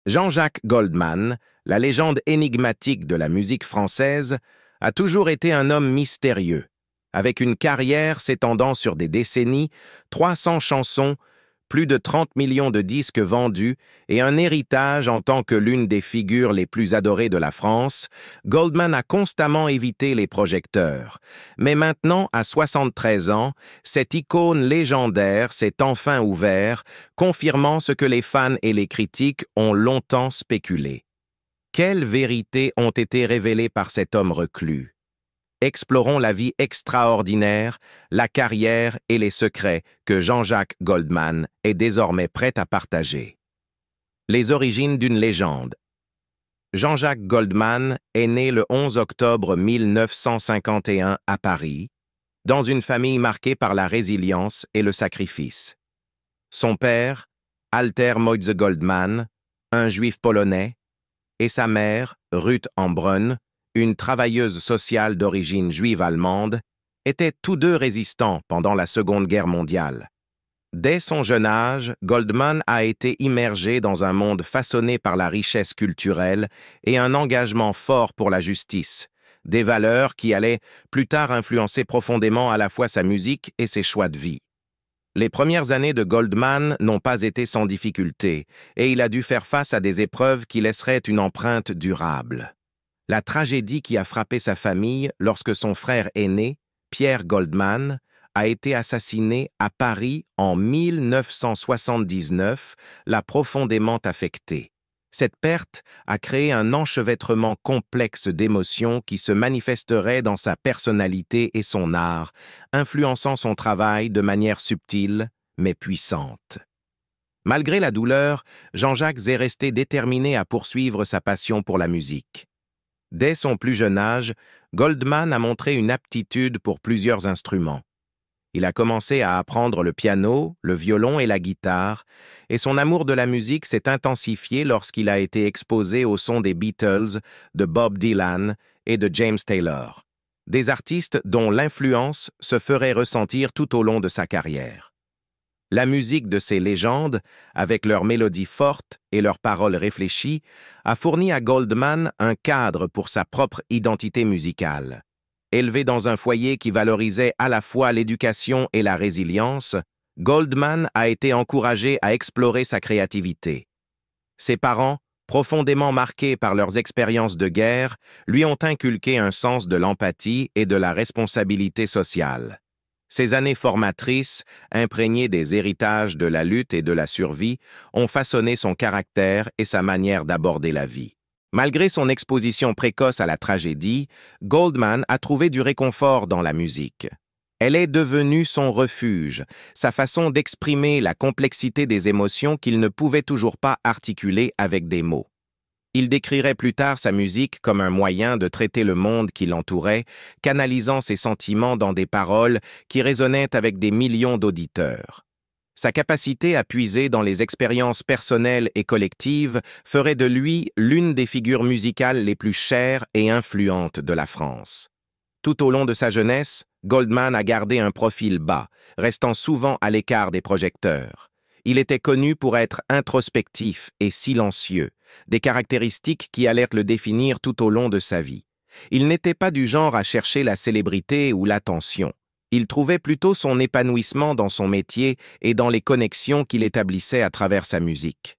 Jean-Jacques Goldman, la légende énigmatique de la musique française, a toujours été un homme mystérieux. Avec une carrière s'étendant sur des décennies, 300 chansons, plus de 30 millions de disques vendus et un héritage en tant que l'une des figures les plus adorées de la France, Goldman a constamment évité les projecteurs. Mais maintenant, à 73 ans, cette icône légendaire s'est enfin ouverte, confirmant ce que les fans et les critiques ont longtemps spéculé. Quelles vérités ont été révélées par cet homme reclus? Explorons la vie extraordinaire, la carrière et les secrets que Jean-Jacques Goldman est désormais prêt à partager. Les origines d'une légende. Jean-Jacques Goldman est né le 11 octobre 1951 à Paris, dans une famille marquée par la résilience et le sacrifice. Son père, Alter Moïse Goldman, un juif polonais, et sa mère, Ruth Embrun, une travailleuse sociale d'origine juive allemande, étaient tous deux résistants pendant la Seconde Guerre mondiale. Dès son jeune âge, Goldman a été immergé dans un monde façonné par la richesse culturelle et un engagement fort pour la justice, des valeurs qui allaient plus tard influencer profondément à la fois sa musique et ses choix de vie. Les premières années de Goldman n'ont pas été sans difficulté, et il a dû faire face à des épreuves qui laisseraient une empreinte durable. La tragédie qui a frappé sa famille lorsque son frère aîné, Pierre Goldman, a été assassiné à Paris en 1979, l'a profondément affecté. Cette perte a créé un enchevêtrement complexe d'émotions qui se manifesterait dans sa personnalité et son art, influençant son travail de manière subtile mais puissante. Malgré la douleur, Jean-Jacques est resté déterminé à poursuivre sa passion pour la musique. Dès son plus jeune âge, Goldman a montré une aptitude pour plusieurs instruments. Il a commencé à apprendre le piano, le violon et la guitare, et son amour de la musique s'est intensifié lorsqu'il a été exposé au son des Beatles, de Bob Dylan et de James Taylor, des artistes dont l'influence se ferait ressentir tout au long de sa carrière. La musique de ces légendes, avec leurs mélodies fortes et leurs paroles réfléchies, a fourni à Goldman un cadre pour sa propre identité musicale. Élevé dans un foyer qui valorisait à la fois l'éducation et la résilience, Goldman a été encouragé à explorer sa créativité. Ses parents, profondément marqués par leurs expériences de guerre, lui ont inculqué un sens de l'empathie et de la responsabilité sociale. Ces années formatrices, imprégnées des héritages de la lutte et de la survie, ont façonné son caractère et sa manière d'aborder la vie. Malgré son exposition précoce à la tragédie, Goldman a trouvé du réconfort dans la musique. Elle est devenue son refuge, sa façon d'exprimer la complexité des émotions qu'il ne pouvait toujours pas articuler avec des mots. Il décrirait plus tard sa musique comme un moyen de traiter le monde qui l'entourait, canalisant ses sentiments dans des paroles qui résonnaient avec des millions d'auditeurs. Sa capacité à puiser dans les expériences personnelles et collectives ferait de lui l'une des figures musicales les plus chères et influentes de la France. Tout au long de sa jeunesse, Goldman a gardé un profil bas, restant souvent à l'écart des projecteurs. Il était connu pour être introspectif et silencieux, des caractéristiques qui allaient le définir tout au long de sa vie. Il n'était pas du genre à chercher la célébrité ou l'attention. Il trouvait plutôt son épanouissement dans son métier et dans les connexions qu'il établissait à travers sa musique.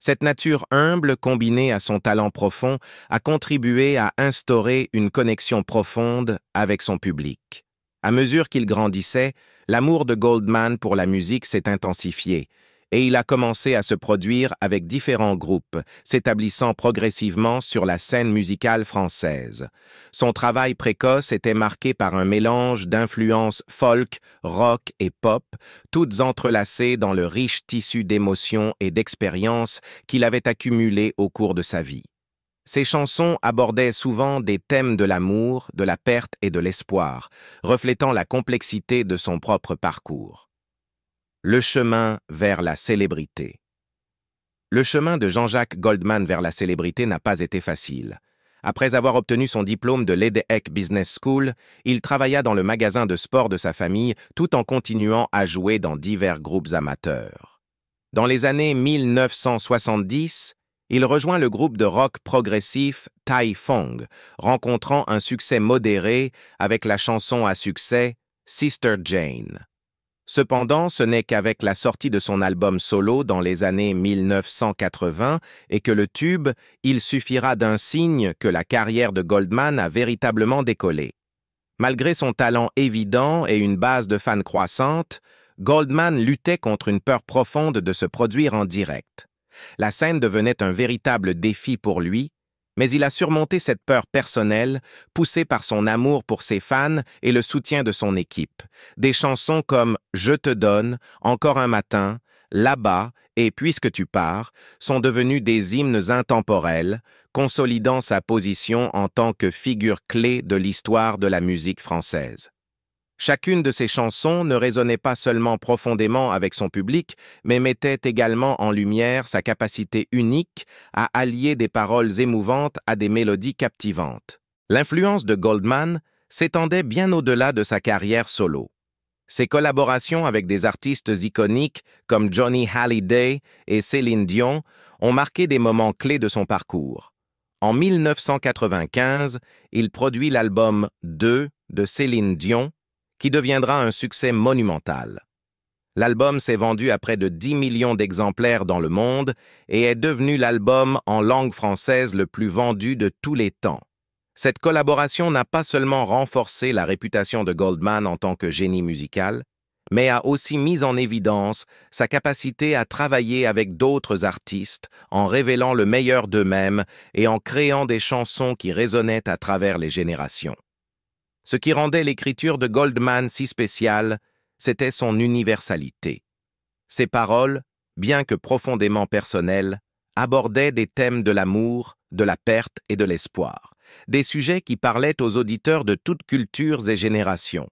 Cette nature humble, combinée à son talent profond, a contribué à instaurer une connexion profonde avec son public. À mesure qu'il grandissait, l'amour de Goldman pour la musique s'est intensifié, et il a commencé à se produire avec différents groupes, s'établissant progressivement sur la scène musicale française. Son travail précoce était marqué par un mélange d'influences folk, rock et pop, toutes entrelacées dans le riche tissu d'émotions et d'expériences qu'il avait accumulées au cours de sa vie. Ses chansons abordaient souvent des thèmes de l'amour, de la perte et de l'espoir, reflétant la complexité de son propre parcours. Le chemin vers la célébrité. Le chemin de Jean-Jacques Goldman vers la célébrité n'a pas été facile. Après avoir obtenu son diplôme de l'EDHEC Business School, il travailla dans le magasin de sport de sa famille tout en continuant à jouer dans divers groupes amateurs. Dans les années 1970, Il rejoint le groupe de rock progressif Tai Fung, rencontrant un succès modéré avec la chanson à succès Sister Jane. Cependant, ce n'est qu'avec la sortie de son album solo dans les années 1980 et que le tube « Il suffira d'un signe » que la carrière de Goldman a véritablement décollé. Malgré son talent évident et une base de fans croissante, Goldman luttait contre une peur profonde de se produire en direct. La scène devenait un véritable défi pour lui, mais il a surmonté cette peur personnelle, poussé par son amour pour ses fans et le soutien de son équipe. Des chansons comme « Je te donne »,« Encore un matin »,« Là-bas » et « Puisque tu pars » sont devenus des hymnes intemporels, consolidant sa position en tant que figure clé de l'histoire de la musique française. Chacune de ses chansons ne résonnait pas seulement profondément avec son public, mais mettait également en lumière sa capacité unique à allier des paroles émouvantes à des mélodies captivantes. L'influence de Goldman s'étendait bien au-delà de sa carrière solo. Ses collaborations avec des artistes iconiques comme Johnny Hallyday et Céline Dion ont marqué des moments clés de son parcours. En 1995, il produit l'album « 2 » de Céline Dion, qui deviendra un succès monumental. L'album s'est vendu à près de 10 millions d'exemplaires dans le monde et est devenu l'album en langue française le plus vendu de tous les temps. Cette collaboration n'a pas seulement renforcé la réputation de Goldman en tant que génie musical, mais a aussi mis en évidence sa capacité à travailler avec d'autres artistes en révélant le meilleur d'eux-mêmes et en créant des chansons qui résonnaient à travers les générations. Ce qui rendait l'écriture de Goldman si spéciale, c'était son universalité. Ses paroles, bien que profondément personnelles, abordaient des thèmes de l'amour, de la perte et de l'espoir, des sujets qui parlaient aux auditeurs de toutes cultures et générations.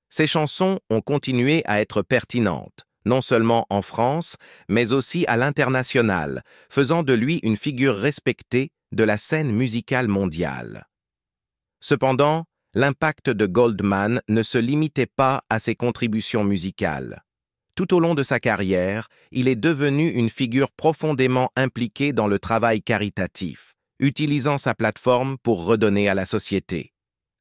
Ces chansons ont continué à être pertinentes, non seulement en France, mais aussi à l'international, faisant de lui une figure respectée de la scène musicale mondiale. Cependant, l'impact de Goldman ne se limitait pas à ses contributions musicales. Tout au long de sa carrière, il est devenu une figure profondément impliquée dans le travail caritatif, utilisant sa plateforme pour redonner à la société.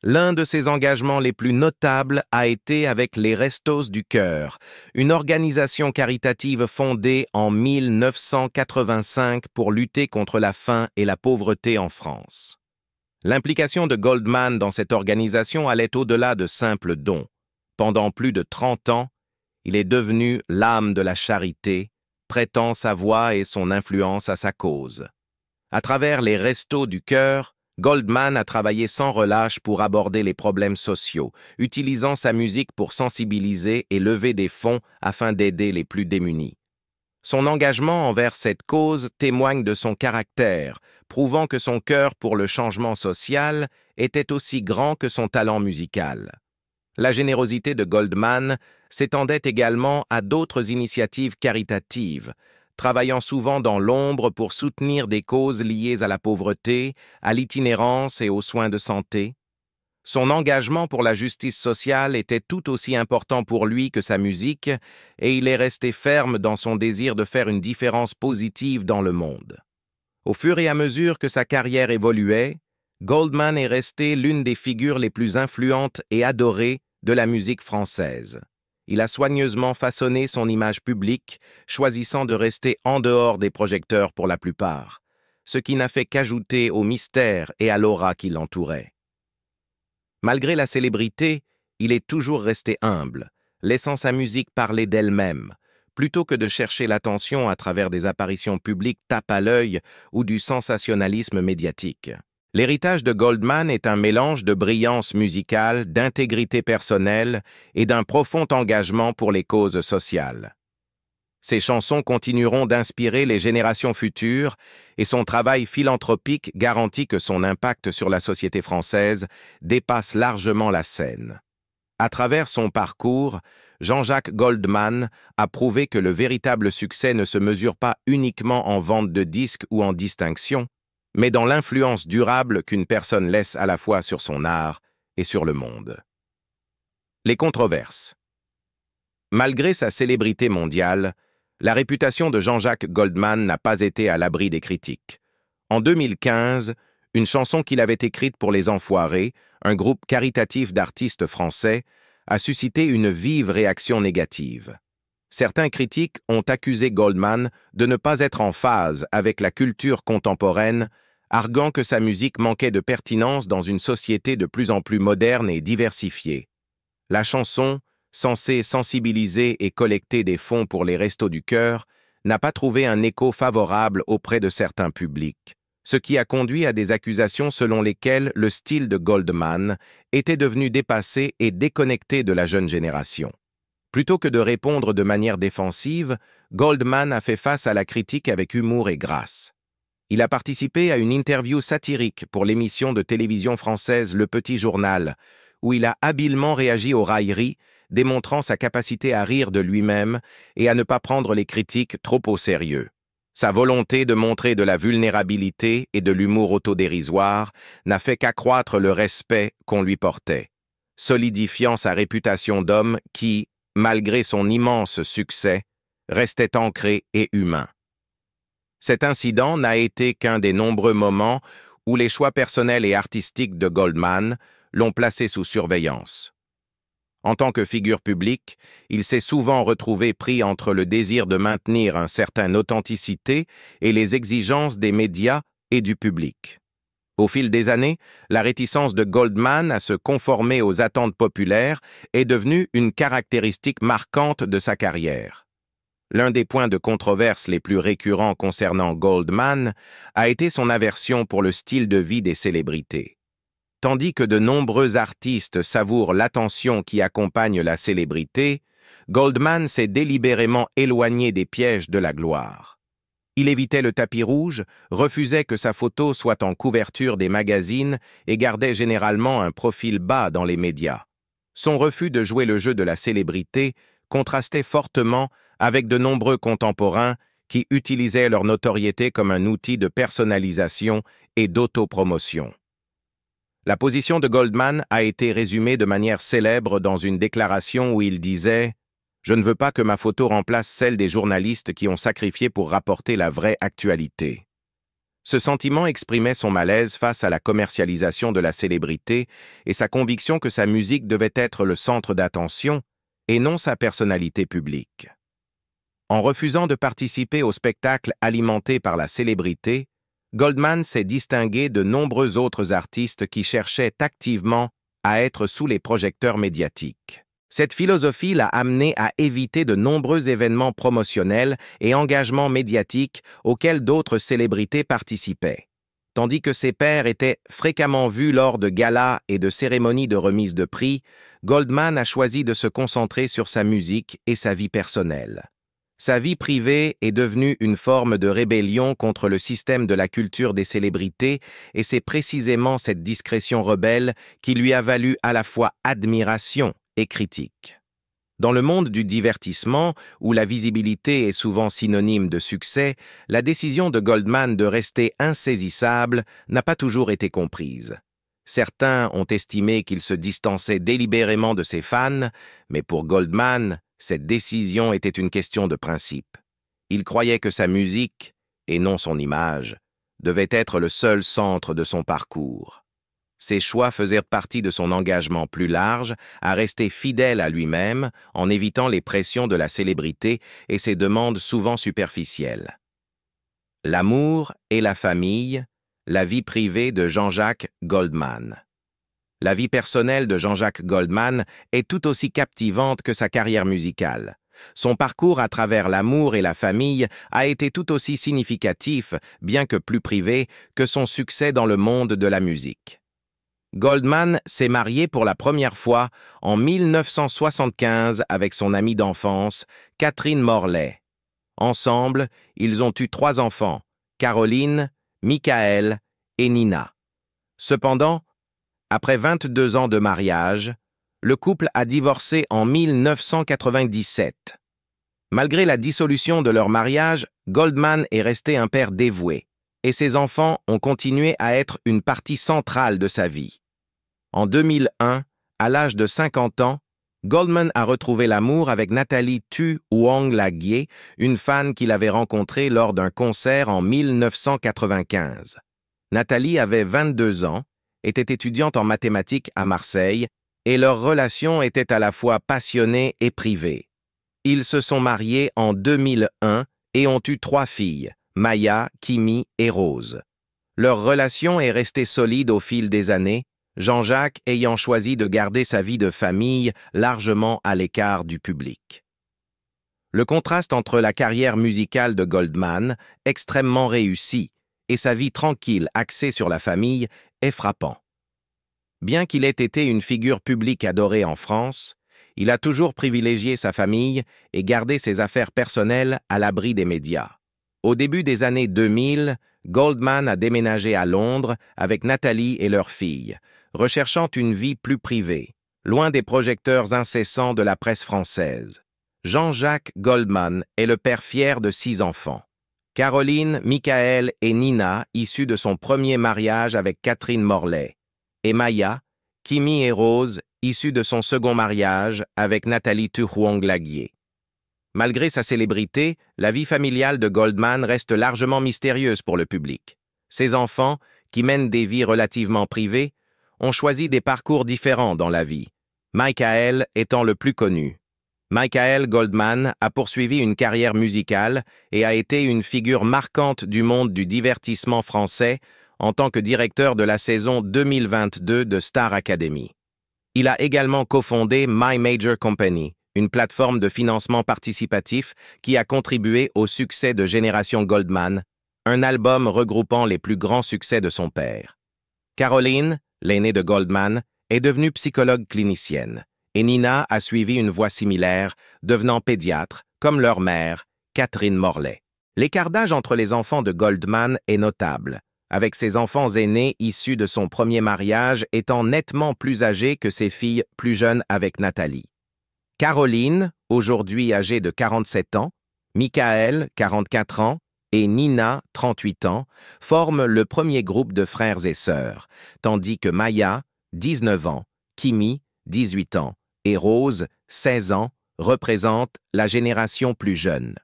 L'un de ses engagements les plus notables a été avec les Restos du Cœur, une organisation caritative fondée en 1985 pour lutter contre la faim et la pauvreté en France. L'implication de Goldman dans cette organisation allait au-delà de simples dons. Pendant plus de 30 ans, il est devenu l'âme de la charité, prêtant sa voix et son influence à sa cause. À travers les Restos du Cœur, Goldman a travaillé sans relâche pour aborder les problèmes sociaux, utilisant sa musique pour sensibiliser et lever des fonds afin d'aider les plus démunis. Son engagement envers cette cause témoigne de son caractère, prouvant que son cœur pour le changement social était aussi grand que son talent musical. La générosité de Goldman s'étendait également à d'autres initiatives caritatives, travaillant souvent dans l'ombre pour soutenir des causes liées à la pauvreté, à l'itinérance et aux soins de santé. Son engagement pour la justice sociale était tout aussi important pour lui que sa musique, et il est resté ferme dans son désir de faire une différence positive dans le monde. Au fur et à mesure que sa carrière évoluait, Goldman est resté l'une des figures les plus influentes et adorées de la musique française. Il a soigneusement façonné son image publique, choisissant de rester en dehors des projecteurs pour la plupart, ce qui n'a fait qu'ajouter au mystère et à l'aura qui l'entourait. Malgré la célébrité, il est toujours resté humble, laissant sa musique parler d'elle-même, plutôt que de chercher l'attention à travers des apparitions publiques tape à l'œil ou du sensationnalisme médiatique. L'héritage de Goldman est un mélange de brillance musicale, d'intégrité personnelle et d'un profond engagement pour les causes sociales. Ses chansons continueront d'inspirer les générations futures et son travail philanthropique garantit que son impact sur la société française dépasse largement la scène. À travers son parcours, Jean-Jacques Goldman a prouvé que le véritable succès ne se mesure pas uniquement en vente de disques ou en distinction, mais dans l'influence durable qu'une personne laisse à la fois sur son art et sur le monde. Les controverses. Malgré sa célébrité mondiale, La réputation de Jean-Jacques Goldman n'a pas été à l'abri des critiques. En 2015, une chanson qu'il avait écrite pour Les Enfoirés, un groupe caritatif d'artistes français, a suscité une vive réaction négative. Certains critiques ont accusé Goldman de ne pas être en phase avec la culture contemporaine, arguant que sa musique manquait de pertinence dans une société de plus en plus moderne et diversifiée. La chanson, censée sensibiliser et collecter des fonds pour les Restos du Cœur, n'a pas trouvé un écho favorable auprès de certains publics, ce qui a conduit à des accusations selon lesquelles le style de Goldman était devenu dépassé et déconnecté de la jeune génération. Plutôt que de répondre de manière défensive, Goldman a fait face à la critique avec humour et grâce. Il a participé à une interview satirique pour l'émission de télévision française Le Petit Journal, où il a habilement réagi aux railleries, démontrant sa capacité à rire de lui-même et à ne pas prendre les critiques trop au sérieux. Sa volonté de montrer de la vulnérabilité et de l'humour autodérisoire n'a fait qu'accroître le respect qu'on lui portait, solidifiant sa réputation d'homme qui, malgré son immense succès, restait ancré et humain. Cet incident n'a été qu'un des nombreux moments où les choix personnels et artistiques de Goldman l'ont placé sous surveillance. En tant que figure publique, il s'est souvent retrouvé pris entre le désir de maintenir une certaine authenticité et les exigences des médias et du public. Au fil des années, la réticence de Goldman à se conformer aux attentes populaires est devenue une caractéristique marquante de sa carrière. L'un des points de controverse les plus récurrents concernant Goldman a été son aversion pour le style de vie des célébrités. Tandis que de nombreux artistes savourent l'attention qui accompagne la célébrité, Goldman s'est délibérément éloigné des pièges de la gloire. Il évitait le tapis rouge, refusait que sa photo soit en couverture des magazines et gardait généralement un profil bas dans les médias. Son refus de jouer le jeu de la célébrité contrastait fortement avec de nombreux contemporains qui utilisaient leur notoriété comme un outil de personnalisation et d'autopromotion. La position de Goldman a été résumée de manière célèbre dans une déclaration où il disait « Je ne veux pas que ma photo remplace celle des journalistes qui ont sacrifié pour rapporter la vraie actualité. » Ce sentiment exprimait son malaise face à la commercialisation de la célébrité et sa conviction que sa musique devait être le centre d'attention et non sa personnalité publique. En refusant de participer au spectacle alimenté par la célébrité, Goldman s'est distingué de nombreux autres artistes qui cherchaient activement à être sous les projecteurs médiatiques. Cette philosophie l'a amené à éviter de nombreux événements promotionnels et engagements médiatiques auxquels d'autres célébrités participaient. Tandis que ses pairs étaient fréquemment vus lors de galas et de cérémonies de remise de prix, Goldman a choisi de se concentrer sur sa musique et sa vie personnelle. Sa vie privée est devenue une forme de rébellion contre le système de la culture des célébrités et c'est précisément cette discrétion rebelle qui lui a valu à la fois admiration et critique. Dans le monde du divertissement, où la visibilité est souvent synonyme de succès, la décision de Goldman de rester insaisissable n'a pas toujours été comprise. Certains ont estimé qu'il se distançait délibérément de ses fans, mais pour Goldman, cette décision était une question de principe. Il croyait que sa musique, et non son image, devait être le seul centre de son parcours. Ses choix faisaient partie de son engagement plus large à rester fidèle à lui-même en évitant les pressions de la célébrité et ses demandes souvent superficielles. L'amour et la famille, la vie privée de Jean-Jacques Goldman. La vie personnelle de Jean-Jacques Goldman est tout aussi captivante que sa carrière musicale. Son parcours à travers l'amour et la famille a été tout aussi significatif, bien que plus privé, que son succès dans le monde de la musique. Goldman s'est marié pour la première fois en 1975 avec son amie d'enfance, Catherine Morley. Ensemble, ils ont eu 3 enfants, Caroline, Michael et Nina. Cependant, après 22 ans de mariage, le couple a divorcé en 1997. Malgré la dissolution de leur mariage, Goldman est resté un père dévoué, et ses enfants ont continué à être une partie centrale de sa vie. En 2001, à l'âge de 50 ans, Goldman a retrouvé l'amour avec Nathalie Tu Hoang Laguier, une fan qu'il avait rencontrée lors d'un concert en 1995. Nathalie avait 22 ans, était étudiante en mathématiques à Marseille, et leur relation était à la fois passionnée et privée. Ils se sont mariés en 2001 et ont eu 3 filles, Maya, Kimi et Rose. Leur relation est restée solide au fil des années, Jean-Jacques ayant choisi de garder sa vie de famille largement à l'écart du public. Le contraste entre la carrière musicale de Goldman, extrêmement réussie, et sa vie tranquille axée sur la famille est frappant. Bien qu'il ait été une figure publique adorée en France, il a toujours privilégié sa famille et gardé ses affaires personnelles à l'abri des médias. Au début des années 2000, Goldman a déménagé à Londres avec Nathalie et leur fille, recherchant une vie plus privée, loin des projecteurs incessants de la presse française. Jean-Jacques Goldman est le père fier de 6 enfants. Caroline, Michael et Nina, issus de son premier mariage avec Catherine Morlaix, et Maya, Kimi et Rose, issus de son second mariage avec Nathalie Tu Hoang Laguier. Malgré sa célébrité, la vie familiale de Goldman reste largement mystérieuse pour le public. Ses enfants, qui mènent des vies relativement privées, ont choisi des parcours différents dans la vie, Michael étant le plus connu. Michael Goldman a poursuivi une carrière musicale et a été une figure marquante du monde du divertissement français en tant que directeur de la saison 2022 de Star Academy. Il a également cofondé My Major Company, une plateforme de financement participatif qui a contribué au succès de Génération Goldman, un album regroupant les plus grands succès de son père. Caroline, l'aînée de Goldman, est devenue psychologue clinicienne, et Nina a suivi une voie similaire, devenant pédiatre, comme leur mère, Catherine Morlaix. L'écart d'âge entre les enfants de Goldman est notable, avec ses enfants aînés issus de son premier mariage étant nettement plus âgés que ses filles plus jeunes avec Nathalie. Caroline, aujourd'hui âgée de 47 ans, Michael, 44 ans, et Nina, 38 ans, forment le premier groupe de frères et sœurs, tandis que Maya, 19 ans, Kimi, 18 ans, et Rose, 16 ans, représentent la génération plus jeune.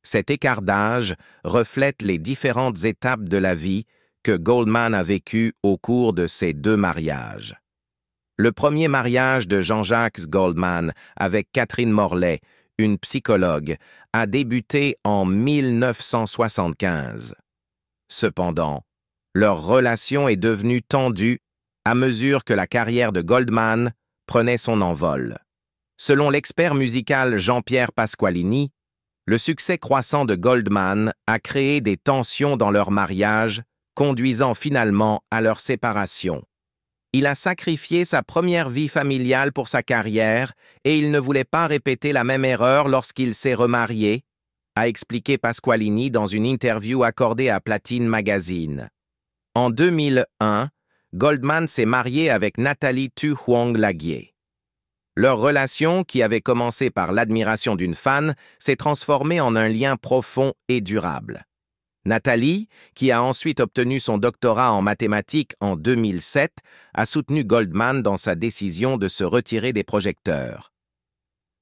Cet écart d'âge reflète les différentes étapes de la vie que Goldman a vécues au cours de ses 2 mariages. Le premier mariage de Jean-Jacques Goldman avec Catherine Morlaix, une psychologue, a débuté en 1975. Cependant, leur relation est devenue tendue à mesure que la carrière de Goldman prenait son envol. Selon l'expert musical Jean-Pierre Pasqualini, le succès croissant de Goldman a créé des tensions dans leur mariage, conduisant finalement à leur séparation. Il a sacrifié sa première vie familiale pour sa carrière et il ne voulait pas répéter la même erreur lorsqu'il s'est remarié, a expliqué Pasqualini dans une interview accordée à Platine Magazine. En 2001, Goldman s'est marié avec Nathalie Tu Hoang Laguier. Leur relation, qui avait commencé par l'admiration d'une fan, s'est transformée en un lien profond et durable. Nathalie, qui a ensuite obtenu son doctorat en mathématiques en 2007, a soutenu Goldman dans sa décision de se retirer des projecteurs.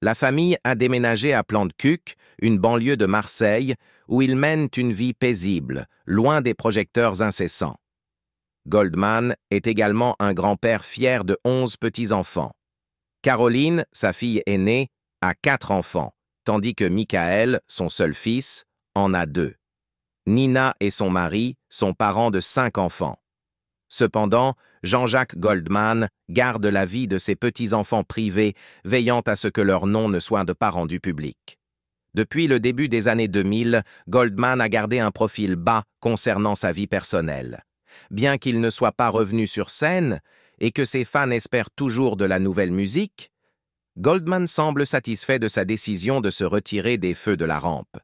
La famille a déménagé à Plantecuq, une banlieue de Marseille, où ils mènent une vie paisible, loin des projecteurs incessants. Goldman est également un grand-père fier de 11 petits-enfants. Caroline, sa fille aînée, a 4 enfants, tandis que Michael, son seul fils, en a 2. Nina et son mari sont parents de 5 enfants. Cependant, Jean-Jacques Goldman garde la vie de ses petits-enfants privés, veillant à ce que leur nom ne soit pas rendu public. Depuis le début des années 2000, Goldman a gardé un profil bas concernant sa vie personnelle. Bien qu'il ne soit pas revenu sur scène et que ses fans espèrent toujours de la nouvelle musique, Goldman semble satisfait de sa décision de se retirer des feux de la rampe.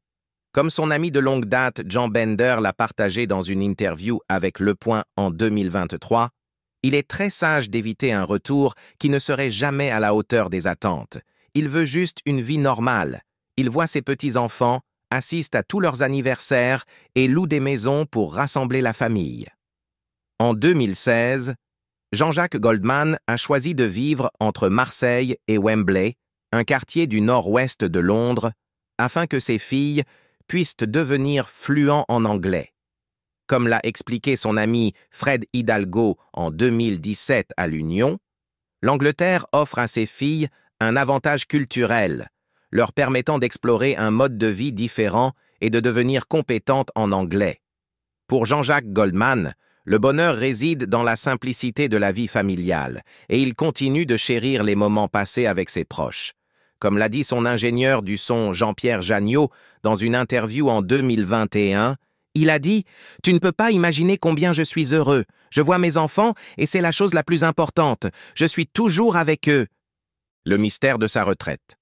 Comme son ami de longue date John Bender l'a partagé dans une interview avec Le Point en 2023, il est très sage d'éviter un retour qui ne serait jamais à la hauteur des attentes. Il veut juste une vie normale. Il voit ses petits-enfants, assiste à tous leurs anniversaires et loue des maisons pour rassembler la famille. En 2016, Jean-Jacques Goldman a choisi de vivre entre Marseille et Wembley, un quartier du nord-ouest de Londres, afin que ses filles puissent devenir fluents en anglais. Comme l'a expliqué son ami Fred Hidalgo en 2017 à l'Union, l'Angleterre offre à ses filles un avantage culturel, leur permettant d'explorer un mode de vie différent et de devenir compétentes en anglais. Pour Jean-Jacques Goldman, le bonheur réside dans la simplicité de la vie familiale, et il continue de chérir les moments passés avec ses proches. Comme l'a dit son ingénieur du son Jean-Pierre Jagneau dans une interview en 2021, il a dit « Tu ne peux pas imaginer combien je suis heureux. Je vois mes enfants et c'est la chose la plus importante. Je suis toujours avec eux. » Le mystère de sa retraite.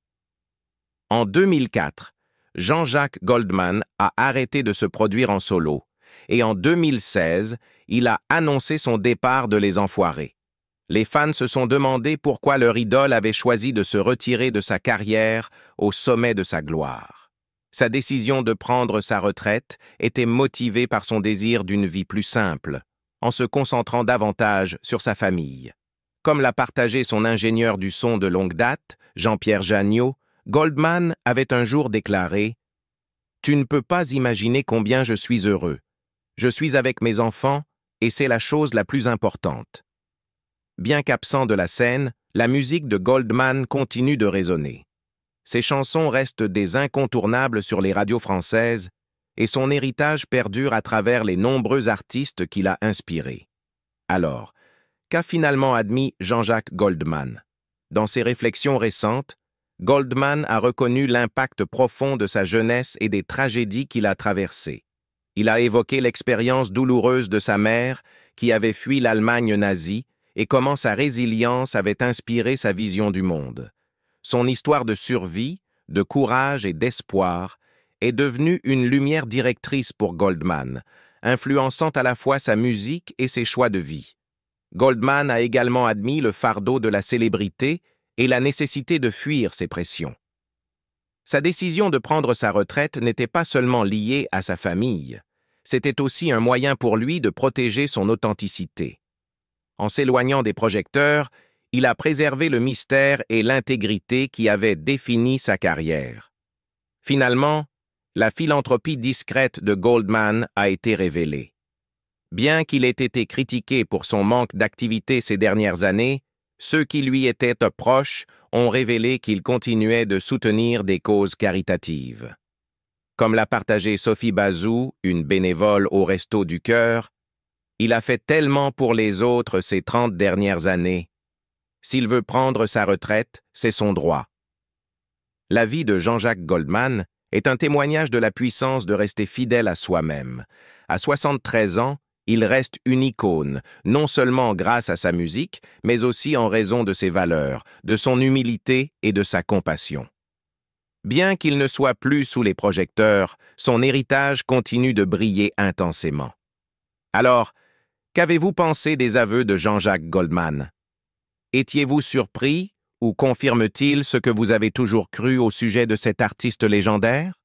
En 2004, Jean-Jacques Goldman a arrêté de se produire en solo, et en 2016, il a annoncé son départ de Les Enfoirés. Les fans se sont demandé pourquoi leur idole avait choisi de se retirer de sa carrière au sommet de sa gloire. Sa décision de prendre sa retraite était motivée par son désir d'une vie plus simple, en se concentrant davantage sur sa famille. Comme l'a partagé son ingénieur du son de longue date, Jean-Pierre Jagneau, Goldman avait un jour déclaré « Tu ne peux pas imaginer combien je suis heureux. Je suis avec mes enfants et c'est la chose la plus importante. » Bien qu'absent de la scène, la musique de Goldman continue de résonner. Ses chansons restent des incontournables sur les radios françaises et son héritage perdure à travers les nombreux artistes qu'il a inspirés. Alors, qu'a finalement admis Jean-Jacques Goldman? Dans ses réflexions récentes, Goldman a reconnu l'impact profond de sa jeunesse et des tragédies qu'il a traversées. Il a évoqué l'expérience douloureuse de sa mère qui avait fui l'Allemagne nazie et comment sa résilience avait inspiré sa vision du monde. Son histoire de survie, de courage et d'espoir est devenue une lumière directrice pour Goldman, influençant à la fois sa musique et ses choix de vie. Goldman a également admis le fardeau de la célébrité et la nécessité de fuir ses pressions. Sa décision de prendre sa retraite n'était pas seulement liée à sa famille, c'était aussi un moyen pour lui de protéger son authenticité. En s'éloignant des projecteurs, il a préservé le mystère et l'intégrité qui avaient défini sa carrière. Finalement, la philanthropie discrète de Goldman a été révélée. Bien qu'il ait été critiqué pour son manque d'activité ces dernières années, ceux qui lui étaient proches ont révélé qu'il continuait de soutenir des causes caritatives. Comme l'a partagé Sophie Bazou, une bénévole au Resto du Cœur, il a fait tellement pour les autres ces 30 dernières années. S'il veut prendre sa retraite, c'est son droit. La vie de Jean-Jacques Goldman est un témoignage de la puissance de rester fidèle à soi-même. À 73 ans, il reste une icône, non seulement grâce à sa musique, mais aussi en raison de ses valeurs, de son humilité et de sa compassion. Bien qu'il ne soit plus sous les projecteurs, son héritage continue de briller intensément. Alors, qu'avez-vous pensé des aveux de Jean-Jacques Goldman? Étiez-vous surpris ou confirme-t-il ce que vous avez toujours cru au sujet de cet artiste légendaire?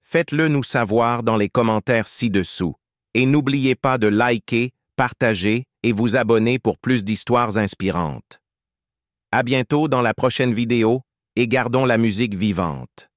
Faites-le nous savoir dans les commentaires ci-dessous. Et n'oubliez pas de liker, partager et vous abonner pour plus d'histoires inspirantes. À bientôt dans la prochaine vidéo et gardons la musique vivante.